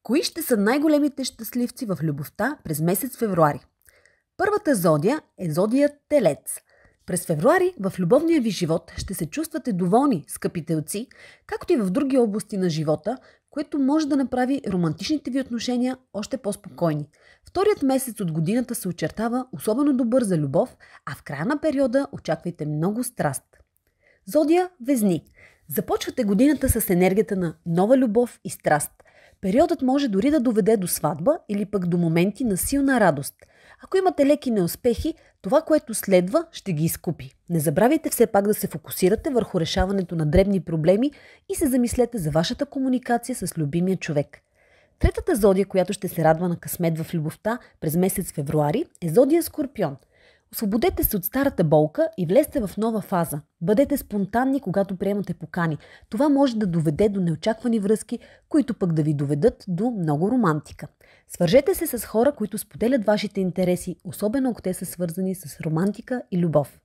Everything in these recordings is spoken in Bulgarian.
Кои ще са най-големите щастливци в любовта през месец февруари? Първата зодия е зодия Телец. През февруари в любовния ви живот ще се чувствате доволни, скъпи телци, както и в други области на живота, което може да направи романтичните ви отношения още по-спокойни. Вторият месец от годината се очертава особено добър за любов, а в края на периода очаквайте много страст. Зодия Везни. Започвате годината с енергията на нова любов и страст. Периодът може дори да доведе до сватба или пък до моменти на силна радост. Ако имате леки неуспехи, това, което следва, ще ги изкупи. Не забравяйте все пак да се фокусирате върху решаването на дребни проблеми и се замислете за вашата комуникация с любимия човек. Третата зодия, която ще се радва на късмет в любовта през месец февруари, е зодия Скорпион. Освободете се от старата болка и влезте в нова фаза. Бъдете спонтанни, когато приемате покани. Това може да доведе до неочаквани връзки, които пък да ви доведат до много романтика. Свържете се с хора, които споделят вашите интереси, особено ако те са свързани с романтика и любов.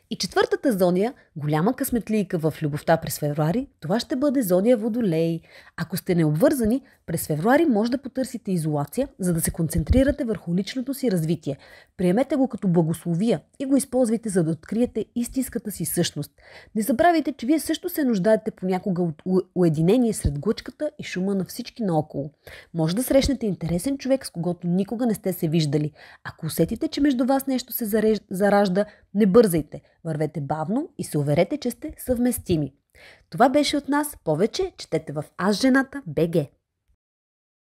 И четвъртата зодия, голяма късметлийка в любовта през февруари, това ще бъде зодия Водолей. Ако сте необвързани, през февруари може да потърсите изолация, за да се концентрирате върху личното си развитие. Приемете го като благословия и го използвайте, за да откриете истинската си същност. Не забравяйте, че вие също се нуждаете понякога от уединение сред глъчката и шума на всички наоколо. Може да срещнете интересен човек, с когото никога не сте се виждали. Ако усетите, че между вас нещо се заражда, не бързайте. Вървете бавно и се уверете, че сте съвместими. Това беше от нас. Повече четете в Аз жената БГ.